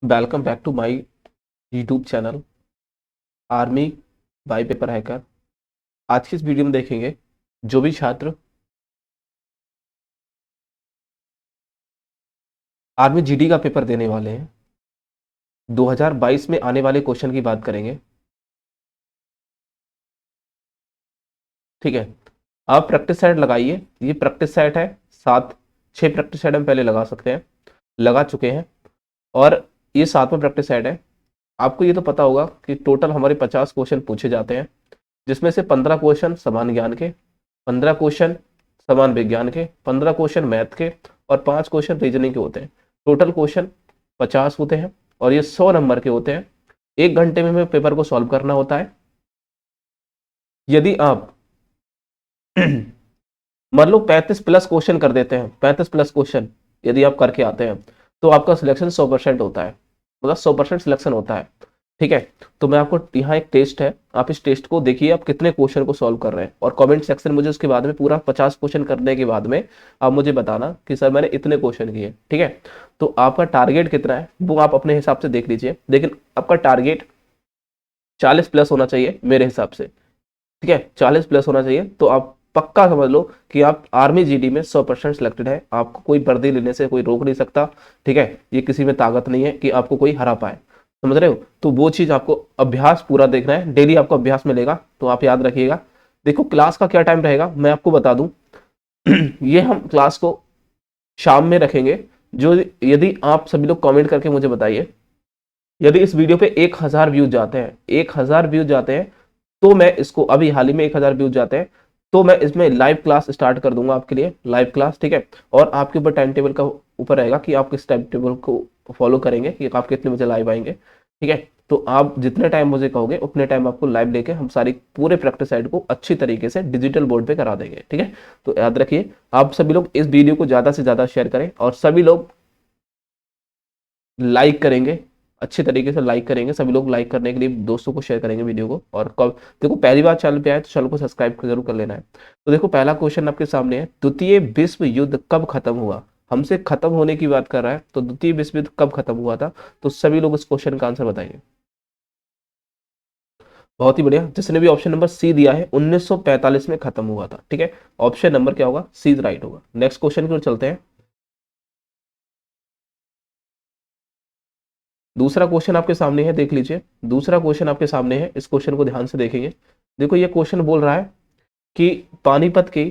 Welcome back to my YouTube channel army by paper hacker. आज की इस video में देखेंगे जो भी छात्र आर्मी जीडी का पेपर देने वाले हैं 2022 में आने वाले क्वेश्चन की बात करेंगे। ठीक है, आप प्रैक्टिस सेट लगाइए। ये प्रैक्टिस सेट है, 7-6 प्रैक्टिस सेट हम पहले लगा सकते हैं, लगा चुके हैं और ये 7वां प्रैक्टिस सेट है। आपको ये तो पता होगा कि टोटल हमारे 50 क्वेश्चन पूछे जाते हैं, जिसमें से 15 क्वेश्चन समान ज्ञान के, 15 क्वेश्चन समान विज्ञान के, 15 क्वेश्चन मैथ के और 5 क्वेश्चन रीजनिंग के होते हैं। टोटल क्वेश्चन 50 होते हैं और ये 100 नंबर के होते हैं। 1 घंटे में हमें पेपर को सॉल्व करना होता है। यदि आप मान लो 35 प्लस क्वेश्चन कर देते हैं, 35 प्लस क्वेश्चन यदि आप करके आते हैं तो आपका सिलेक्शन 100% होता है, मतलब 100% सिलेक्शन होता है। ठीक है, तो मैं आपको यहाँ एक टेस्ट है, आप इस टेस्ट को देखिए आप कितने क्वेश्चन को सॉल्व कर रहे हैं और कमेंट सेक्शन में मुझे उसके बाद में पूरा 50 क्वेश्चन करने के बाद में आप मुझे बताना कि सर मैंने इतने क्वेश्चन किए। ठीक है, तो आपका टारगेट कितना है वो आप अपने हिसाब से देख लीजिए, लेकिन आपका टारगेट 40 प्लस होना चाहिए मेरे हिसाब से। ठीक है, 40 प्लस होना चाहिए तो आप पक्का समझ लो कि आप आर्मी जीडी में 100% सिलेक्टेड है। आपको कोई वर्दी लेने से कोई रोक नहीं सकता। ठीक है, ये किसी में ताकत नहीं है कि आपको कोई हरा पाए, समझ रहे हो। तो वो चीज आपको अभ्यास पूरा देखना है, डेली आपको अभ्यास मिलेगा, तो आप याद रखिएगा। देखो क्लास का क्या टाइम रहेगा मैं आपको बता दूं। ये हम क्लास को शाम में रखेंगे। जो यदि आप सभी लोग कमेंट करके मुझे बताइए, यदि इस वीडियो पे 1000 व्यूज जाते हैं, 1000 व्यूज जाते हैं तो मैं इसको, अभी हाल ही में 1000 व्यूज जाते हैं तो मैं इसमें लाइव क्लास स्टार्ट कर दूंगा आपके लिए, लाइव क्लास। ठीक है, और आपके ऊपर टाइम टेबल का ऊपर रहेगा कि आप किस टाइम टेबल को फॉलो करेंगे कि आप कितने बजे लाइव आएंगे। ठीक है, तो आप जितने टाइम मुझे कहोगे उतने टाइम आपको लाइव लेके हम सारी पूरे प्रैक्टिस साइड को अच्छी तरीके से डिजिटल बोर्ड पे करा देंगे। ठीक है, तो याद रखिए आप सभी लोग इस वीडियो को ज्यादा से ज्यादा शेयर करें और सभी लोग लाइक करेंगे, अच्छे तरीके से लाइक करेंगे। सभी लोग लाइक करने के लिए दोस्तों को शेयर करेंगे वीडियो को। और कब देखो पहली बार चैनल पे आए तो चैनल को सब्सक्राइब जरूर कर लेना है। तो देखो पहला क्वेश्चन आपके सामने है, द्वितीय विश्व युद्ध कब खत्म हुआ। हमसे खत्म होने की बात कर रहा है, तो द्वितीय विश्व युद्ध कब खत्म हुआ था, तो सभी लोग इस क्वेश्चन का आंसर बताएंगे। बहुत ही बढ़िया, जिसने भी ऑप्शन नंबर सी दिया है 1945 में खत्म हुआ था। ठीक है, ऑप्शन नंबर क्या होगा, सी राइट होगा। नेक्स्ट क्वेश्चन की ओर चलते हैं। दूसरा क्वेश्चन आपके सामने है, देख लीजिए। दूसरा क्वेश्चन आपके सामने है, इस क्वेश्चन को ध्यान से देखेंगे। देखो ये क्वेश्चन बोल रहा है कि पानीपत की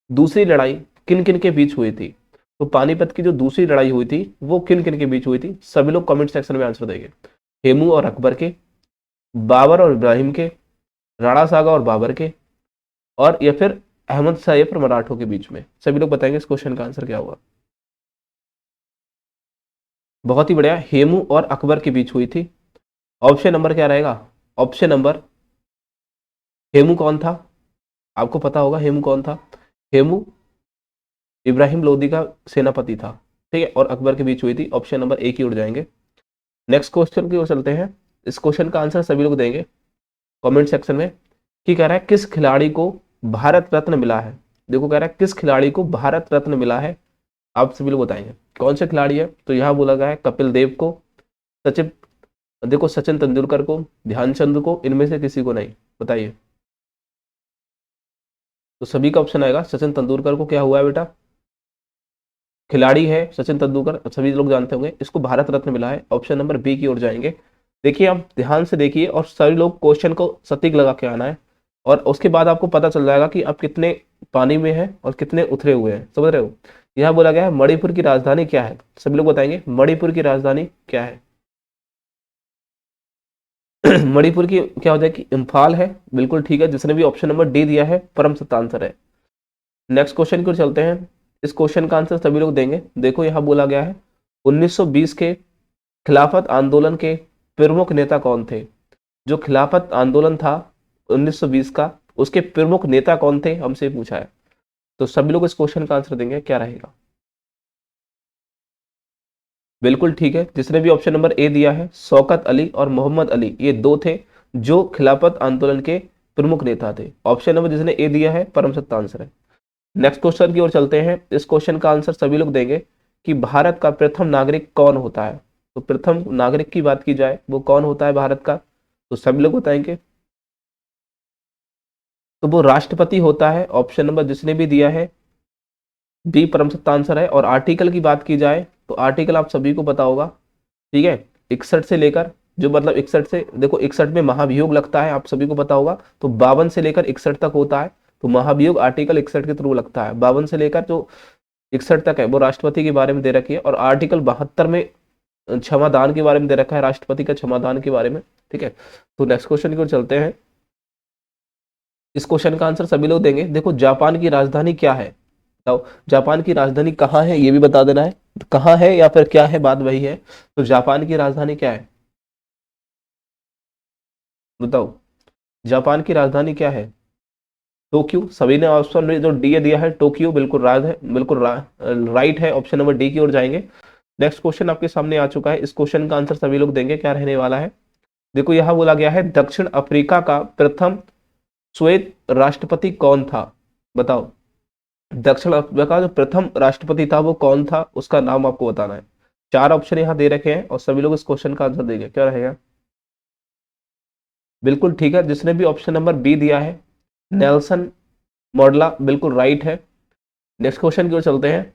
दूसरी लड़ाई किन किन के बीच हुई थी। तो पानीपत की जो दूसरी लड़ाई हुई थी वो किन किन के बीच हुई थी, सभी लोग कमेंट सेक्शन में आंसर देंगे। हेमू और अकबर के, बाबर और इब्राहिम के, राणा सागा और बाबर के, और या फिर अहमद शाह और मराठों के बीच में। सभी लोग बताएंगे इस क्वेश्चन का आंसर क्या होगा। बहुत ही बढ़िया, हेमू और अकबर के बीच हुई थी। ऑप्शन नंबर क्या रहेगा, ऑप्शन नंबर, हेमू कौन था, आपको पता होगा हेमू कौन था। हेमू इब्राहिम लोदी का सेनापति था। ठीक है, और अकबर के बीच हुई थी। ऑप्शन नंबर ए की उड़ जाएंगे। नेक्स्ट क्वेश्चन की ओर चलते हैं। इस क्वेश्चन का आंसर सभी लोग देंगे कमेंट सेक्शन में। कि कह रहा है किस खिलाड़ी को भारत रत्न मिला है। देखो कह रहा है किस खिलाड़ी को भारत रत्न मिला है, आप सभी लोग बताएंगे कौन से खिलाड़ी है। तो यहाँ बोला गया है कपिल देव को, सचिन, देखो सचिन तेंदुलकर को, ध्यानचंद को, इनमें से किसी को नहीं, बताइए। तो सभी का ऑप्शन आएगा सचिन तेंदुलकर को क्या हुआ है बेटा, खिलाड़ी है सचिन तेंदुलकर, सभी लोग जानते होंगे, इसको भारत रत्न मिला है। ऑप्शन नंबर बी की ओर जाएंगे। देखिए आप ध्यान से देखिए और सभी लोग क्वेश्चन को सटीक लगा के आना है, और उसके बाद आपको पता चल जाएगा कि आप कितने पानी में हैं और कितने उतरे हुए हैं, समझ रहे हो। यहाँ बोला गया है मणिपुर की राजधानी क्या है, सभी लोग बताएंगे मणिपुर की राजधानी क्या है। मणिपुर की क्या हो जाएगी, इम्फाल है, बिल्कुल ठीक है। जिसने भी ऑप्शन नंबर डी दिया है परम सत्य आंसर है। नेक्स्ट क्वेश्चन की ओर चलते हैं। इस क्वेश्चन का आंसर सभी लोग देंगे। देखो यहाँ बोला गया है 1920 के खिलाफत आंदोलन के प्रमुख नेता कौन थे। जो खिलाफत आंदोलन था 1920 का, उसके प्रमुख नेता कौन थे, हमसे पूछा है। तो सभी लोग इस क्वेश्चन का आंसर देंगे, क्या रहेगा। बिल्कुल ठीक है, जिसने भी ऑप्शन नंबर ए दिया है शौकत अली और मोहम्मद अली, ये दो थे जो खिलाफत आंदोलन के प्रमुख नेता थे। ऑप्शन नंबर जिसने ए दिया है परम सत्य आंसर है। नेक्स्ट क्वेश्चन की ओर चलते हैं। इस क्वेश्चन का आंसर सभी लोग देंगे कि भारत का प्रथम नागरिक कौन होता है। तो प्रथम नागरिक की बात की जाए वो कौन होता है भारत का, तो सभी लोग बताएंगे। तो वो राष्ट्रपति होता है, ऑप्शन नंबर जिसने भी दिया है डी परम सत्ता आंसर है। और आर्टिकल की बात की जाए तो आर्टिकल आप सभी को पता होगा, ठीक है, 61 से लेकर, जो मतलब 61 से देखो 61 में महाभियोग लगता है, आप सभी को पता होगा, तो 52 से लेकर 61 तक होता है। तो महाभियोग आर्टिकल 61 के थ्रू लगता है, 52 से लेकर जो 61 तक है वो राष्ट्रपति के बारे में दे रखी है। और आर्टिकल 72 में क्षमादान के बारे में दे रखा है, राष्ट्रपति का क्षमादान के बारे में, ठीक है। तो नेक्स्ट क्वेश्चन की ओर चलते हैं। इस क्वेश्चन का आंसर सभी लोग देंगे। देखो जापान की राजधानी क्या है, बताओ जापान की राजधानी कहाँ है, ये भी बता देना है, कहाँ है या फिर क्या है, बात वही है। तो जापान की राजधानी क्या है, बताओ जापान की राजधानी क्या है। टोक्यो, सभी ने ऑप्शन में जो डी दिया है टोक्यो, बिल्कुल राज है, बिल्कुल राइट है, ऑप्शन नंबर डी की ओर जाएंगे। नेक्स्ट क्वेश्चन आपके सामने आ चुका है, इस क्वेश्चन का आंसर सभी लोग देंगे, क्या रहने वाला है। देखो यहां बोला गया है दक्षिण अफ्रीका का प्रथम श्वेत राष्ट्रपति कौन था, बताओ दक्षिण अफ्रीका का जो प्रथम राष्ट्रपति था वो कौन था, उसका नाम आपको बताना है। 4 ऑप्शन यहाँ दे रखे हैं और सभी लोग इस क्वेश्चन का आंसर देंगे, क्या रहेगा। बिल्कुल ठीक है, जिसने भी ऑप्शन नंबर बी दिया है नेल्सन मॉडला, बिल्कुल राइट है। नेक्स्ट क्वेश्चन की ओर चलते हैं।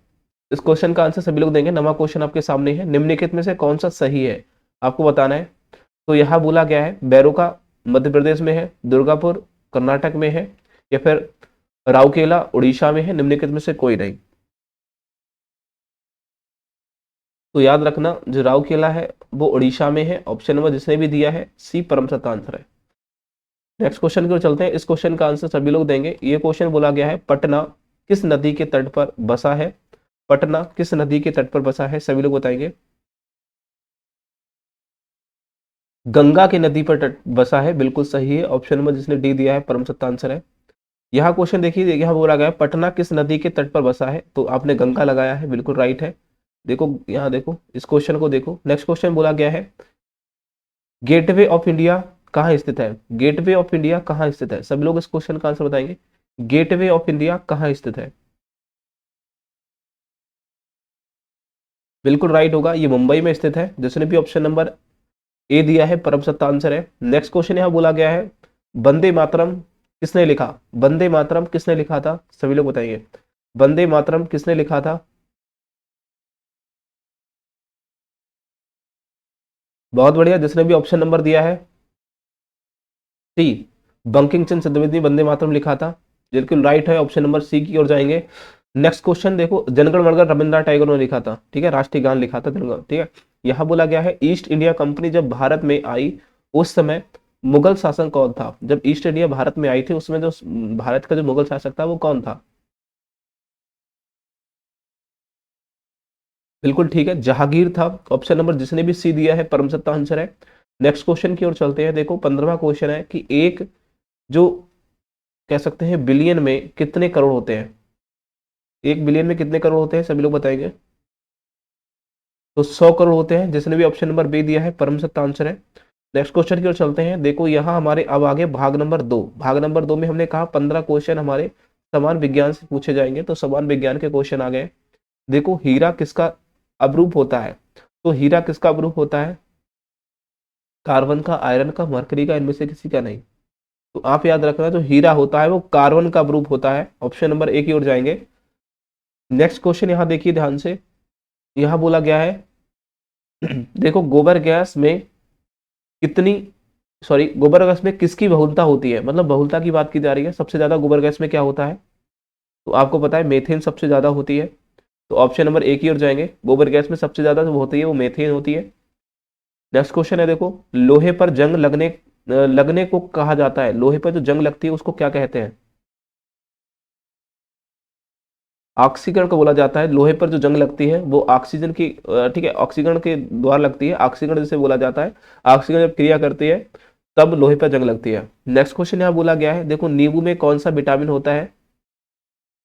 इस क्वेश्चन का आंसर सभी लोग देंगे, नवा क्वेश्चन आपके सामने है, निम्नलिखित में से कौन सा सही है आपको बताना है। तो यहाँ बोला गया है बेरोका मध्य प्रदेश में है, दुर्गापुर कर्नाटक में है, या फिर राउरकेला उड़ीसा में है, निम्नलिखित में से कोई नहीं। तो याद रखना जो राउरकेला है वो उड़ीसा में है, ऑप्शन नंबर जिसने भी दिया है सी परम सत्ता आंसर है। नेक्स्ट क्वेश्चन की ओर चलते हैं, इस क्वेश्चन का आंसर सभी लोग देंगे। ये क्वेश्चन बोला गया है पटना किस नदी के तट पर बसा है, पटना किस नदी के तट पर बसा है, सभी लोग बताएंगे। गंगा की नदी पर तट बसा है, बिल्कुल सही है, ऑप्शन नंबर जिसने डी दिया है परम सत्ता आंसर है। यहाँ क्वेश्चन देखिए, यहाँ बोला गया है पटना किस नदी के तट पर बसा है, तो आपने गंगा लगाया है, बिल्कुल राइट है। देखो यहाँ देखो इस क्वेश्चन को देखो। नेक्स्ट क्वेश्चन बोला गया है गेटवे ऑफ इंडिया कहाँ स्थित है, गेटवे ऑफ इंडिया कहाँ स्थित है, सब लोग इस क्वेश्चन का आंसर बताएंगे। गेटवे ऑफ इंडिया कहाँ स्थित है, बिल्कुल राइट होगा, ये मुंबई में स्थित है, जिसने भी ऑप्शन नंबर ए दिया है परम सत्ता आंसर है। नेक्स्ट क्वेश्चन यहाँ बोला गया है वंदे मातरम किसने लिखा, वंदे मातरम किसने लिखा था, सभी लोग बताइए वंदे मातरम किसने लिखा था। बहुत बढ़िया, जिसने भी ऑप्शन नंबर दिया है सी बंकिम चंद्र चटर्जी ने वंदे मातरम लिखा था, बिल्कुल राइट है, ऑप्शन नंबर सी की ओर जाएंगे। नेक्स्ट क्वेश्चन देखो जनगण मनगढ़ रविंद्रनाथ टैगोर ने लिखा था, ठीक है, राष्ट्रीय गान लिखा था जनगण, ठीक है। यहाँ बोला गया है ईस्ट इंडिया कंपनी जब भारत में आई उस समय मुगल शासन कौन था, जब ईस्ट इंडिया भारत में आई थी उसमें जो भारत का जो मुगल शासक था वो कौन था। बिल्कुल ठीक है, जहांगीर था, ऑप्शन नंबर जिसने भी सी दिया है परम सत्ता आंसर है। नेक्स्ट क्वेश्चन की ओर चलते हैं। देखो 15वां क्वेश्चन है कि एक जो कह सकते हैं बिलियन में कितने करोड़ होते हैं, 1 बिलियन में कितने करोड़ होते हैं, सभी लोग बताएंगे। तो 100 करोड़ होते हैं, जिसने भी ऑप्शन नंबर बी दिया है परम सत्ता आंसर है। नेक्स्ट क्वेश्चन की ओर चलते हैं। देखो यहाँ हमारे अब आगे भाग नंबर 2, भाग नंबर 2 में हमने कहा 15 क्वेश्चन हमारे समान विज्ञान से पूछे जाएंगे, तो समान विज्ञान के क्वेश्चन आ गए। देखो हीरा किसका अपरूप होता है, तो हीरा किसका अपरूप होता है, कार्बन का, आयरन का, मरकरी का, इनमें से किसी का नहीं। तो आप याद रखना जो हीरा होता है वो कार्बन का अपरूप होता है, ऑप्शन नंबर ए की ओर जाएंगे। नेक्स्ट क्वेश्चन यहाँ देखिए ध्यान से, यहाँ बोला गया है देखो गोबर गैस में कितनी, सॉरी गोबर गैस में किसकी बहुलता होती है, मतलब बहुलता की बात की जा रही है, सबसे ज्यादा गोबर गैस में क्या होता है, तो आपको पता है मेथेन सबसे ज्यादा होती है, तो ऑप्शन नंबर ए की ओर जाएंगे, गोबर गैस में सबसे ज्यादा जो होती है वो मेथेन होती है। नेक्स्ट क्वेश्चन है देखो लोहे पर जंग लगने को कहा जाता है, लोहे पर जो जंग लगती है उसको क्या कहते हैं, ऑक्सीकरण को बोला जाता है, लोहे पर जो जंग लगती है वो ऑक्सीजन की ठीक है ऑक्सीकरण के द्वारा लगती है, ऑक्सीकरण जिसे बोला जाता है, ऑक्सीजन जब क्रिया करती है तब लोहे पर जंग लगती है। नेक्स्ट क्वेश्चन यहाँ बोला गया है देखो नींबू में कौन सा विटामिन होता है,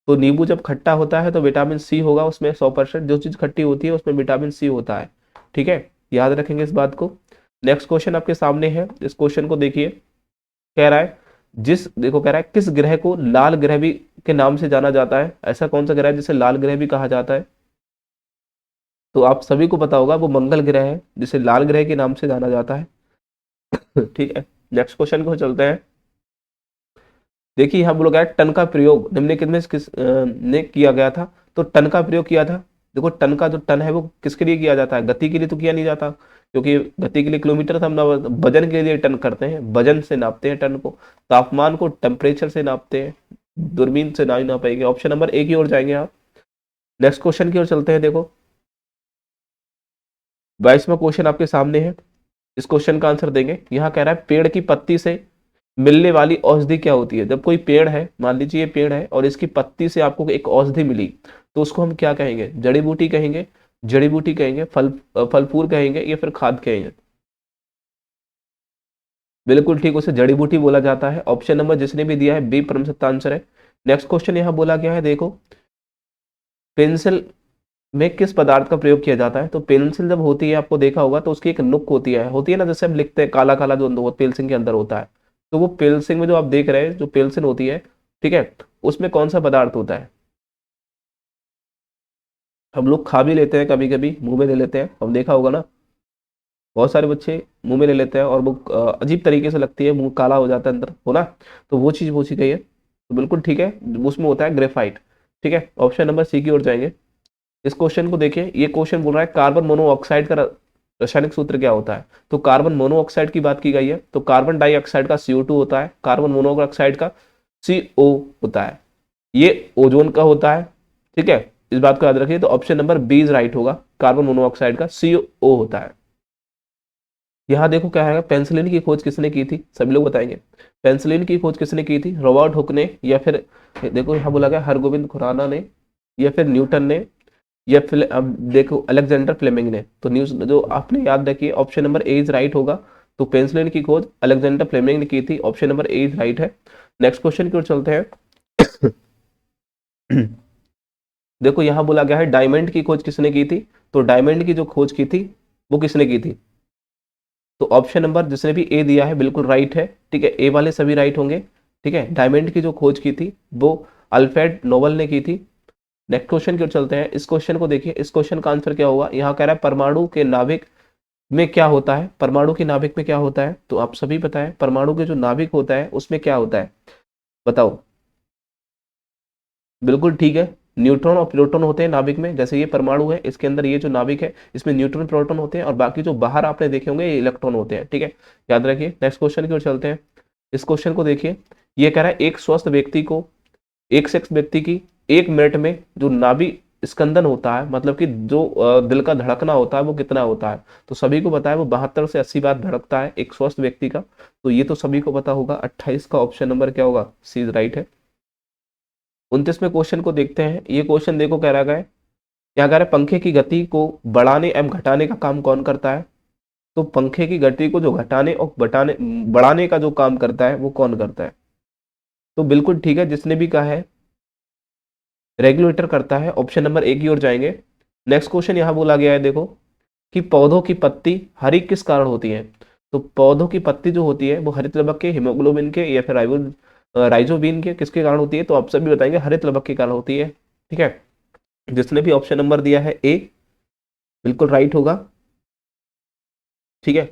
तो नींबू जब खट्टा होता है तो विटामिन सी होगा उसमें, 100% जो चीज खट्टी होती है उसमें विटामिन सी होता है, ठीक है, याद रखेंगे इस बात को। नेक्स्ट क्वेश्चन आपके सामने है, इस क्वेश्चन को देखिए, कह रहा है देखो कह रहा है किस ग्रह को लाल ग्रह भी के नाम से जाना जाता है, ऐसा कौन सा ग्रह है जिसे लाल ग्रह भी कहा जाता है, तो आप सभी को पता होगा वो मंगल ग्रह है, जिसे लाल ग्रह के नाम से जाना जाता है। ठीक है, नेक्स्ट क्वेश्चन को चलते हैं। देखिए यहाँ बोला गया है, टन का प्रयोग निम्नलिखित में ने किया गया था। तो टन का प्रयोग किया था। देखो टन का जो टन है वो किसके लिए किया जाता है? गति के लिए तो किया नहीं जाता, क्योंकि गति के लिए किलोमीटर हम ना, वजन के लिए टन करते हैं, वजन से नापते हैं टन को। तापमान को टेम्परेचर से नापते हैं, दूरबीन से ना ही ना पाएंगे। ऑप्शन नंबर ए की ओर जाएंगे आप। नेक्स्ट क्वेश्चन की ओर चलते हैं। देखो 22वां क्वेश्चन आपके सामने है, इस क्वेश्चन का आंसर देंगे। यहाँ कह रहा है पेड़ की पत्ती से मिलने वाली औषधि क्या होती है? जब कोई पेड़ है, मान लीजिए ये पेड़ है और इसकी पत्ती से आपको एक औषधि मिली, तो उसको हम क्या कहेंगे? जड़ी बूटी कहेंगे, जड़ी बूटी कहेंगे, फल फूल कहेंगे, या फिर खाद कहेंगे? बिल्कुल ठीक, उसे जड़ी बूटी बोला जाता है। ऑप्शन नंबर जिसने भी दिया है बी परम सत्य आंसर है। नेक्स्ट क्वेश्चन यहाँ बोला गया है, देखो पेंसिल में किस पदार्थ का प्रयोग किया जाता है? तो पेंसिल जब होती है, आपको देखा होगा, तो उसकी एक नुक होती है ना, जैसे हम लिखते हैं काला काला जो पेंसिल के अंदर होता है। तो वो पेंसिल में जो आप देख रहे हैं, जो पेंसिल होती है, ठीक है, उसमें कौन सा पदार्थ होता है? हम लोग खा भी लेते हैं, कभी कभी मुंह में ले लेते हैं, हम देखा होगा ना, बहुत सारे बच्चे मुंह में ले लेते हैं और वो अजीब तरीके से लगती है, मुंह काला हो जाता है अंदर, हो ना। तो वो चीज पूछी गई है, तो बिल्कुल ठीक है, उसमें होता है ग्रेफाइट। ठीक है, ऑप्शन नंबर सी की ओर जाएंगे। इस क्वेश्चन को देखिए, ये क्वेश्चन बोल रहा है कार्बन मोनोऑक्साइड का रासायनिक सूत्र क्या होता है? तो कार्बन मोनोऑक्साइड की बात की गई है, तो कार्बन डाइऑक्साइड का CO2 होता है, कार्बन मोनोऑक्साइड का CO होता है, ये ओजोन का होता है। ठीक है, इस बात को याद रखिए। तो option number B is right होगा, कार्बन मोनोऑक्साइड का CO होता है। यहाँ देखो क्या है, पेंसिलिन की खोज किसने की थी? सभी लोग बताएंगे। पेंसिलिन की खोज किसने की थी? रॉबर्ट हुक ने, या फिर देखो यहाँ बोला गया हरगोविंद खुराना ने, या फिर न्यूटन ने, या फिर अब देखो अलेक्जेंडर फ्लेमिंग ने। तो न्यूज जो आपने याद रखिए, option number A is right होगा। तो पेंसिलिन की खोज अलेक्जेंडर फ्लेमिंग ने की थी, option number A is right है। नेक्स्ट क्वेश्चन की ओर चलते हैं। देखो यहाँ बोला गया है डायमंड की खोज किसने की थी? तो डायमंड की जो खोज की थी वो किसने की थी? तो ऑप्शन नंबर जिसने भी ए दिया है बिल्कुल राइट है। ठीक है, ए वाले सभी राइट होंगे। ठीक है, डायमंड की जो खोज की थी वो अल्फ्रेड नोबल ने की थी। नेक्स्ट क्वेश्चन की ओर चलते हैं। इस क्वेश्चन को देखिए, इस क्वेश्चन का आंसर क्या होगा? यहाँ कह रहा है परमाणु के नाभिक में क्या होता है? परमाणु के नाभिक में क्या होता है? तो आप सभी पता है परमाणु के जो नाभिक होता है उसमें क्या होता है, बताओ। बिल्कुल ठीक है, न्यूट्रॉन और प्रोटॉन होते हैं नाभिक में। जैसे ये परमाणु है, इसके अंदर ये जो नाभिक है इसमें न्यूट्रॉन प्रोटॉन होते हैं, और बाकी जो बाहर आपने देखे होंगे ये इलेक्ट्रॉन होते हैं। ठीक है, याद रखिए। नेक्स्ट क्वेश्चन की ओर चलते हैं। इस क्वेश्चन को देखिए, ये कह रहा है एक स्वस्थ व्यक्ति को, एक सेक्स व्यक्ति की 1 मिनट में जो नाभि स्कंदन होता है, मतलब कि जो दिल का धड़कना होता है वो कितना होता है? तो सभी को पता है वो 72 से 80 बार धड़कता है एक स्वस्थ व्यक्ति का। तो ये तो सभी को पता होगा। 28 का ऑप्शन नंबर क्या होगा? सी राइट है। 29वें क्वेश्चन को देखते हैं। ये क्वेश्चन देखो कह रहा है, क्या कह रहा है, पंखे की गति को बढ़ाने एवं घटाने का काम कौन करता है? तो पंखे की गति को जो घटाने और बढ़ाने का जो काम करता है वो कौन करता है? तो बिल्कुल ठीक है, जिसने भी कहा है रेगुलेटर करता है, ऑप्शन नंबर ए की ओर जाएंगे। नेक्स्ट क्वेश्चन यहाँ बोला गया है, देखो कि पौधों की पत्ती हरी किस कारण होती है? तो पौधों की पत्ती जो होती है वो हरित लवक के, हीमोग्लोबिन के, या फिर राइजोबिन के, किसके कारण होती है? तो आप सभी बताएंगे हरित लवक के कारण होती है। ठीक है, जिसने भी ऑप्शन नंबर दिया है ए बिल्कुल राइट होगा। ठीक है,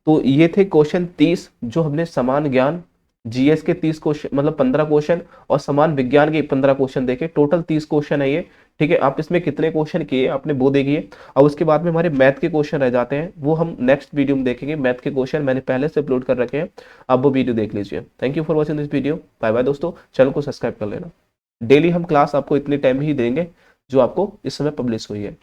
तो ये थे क्वेश्चन 30 जो हमने समान ज्ञान GS के 30 क्वेश्चन, मतलब 15 क्वेश्चन, और समान विज्ञान के 15 क्वेश्चन देखे। टोटल 30 क्वेश्चन है ये। ठीक है, आप इसमें कितने क्वेश्चन किए आपने वो देखिए। और उसके बाद में हमारे मैथ के क्वेश्चन रह जाते हैं, वो हम नेक्स्ट वीडियो में देखेंगे। मैथ के क्वेश्चन मैंने पहले से अपलोड कर रखे हैं, आप वो वीडियो देख लीजिए। Thank you for watching this video. Bye bye दोस्तों, चैनल को सब्सक्राइब कर लेना। डेली हम क्लास आपको इतने टाइम ही देंगे जो आपको इस समय पब्लिश हुई है।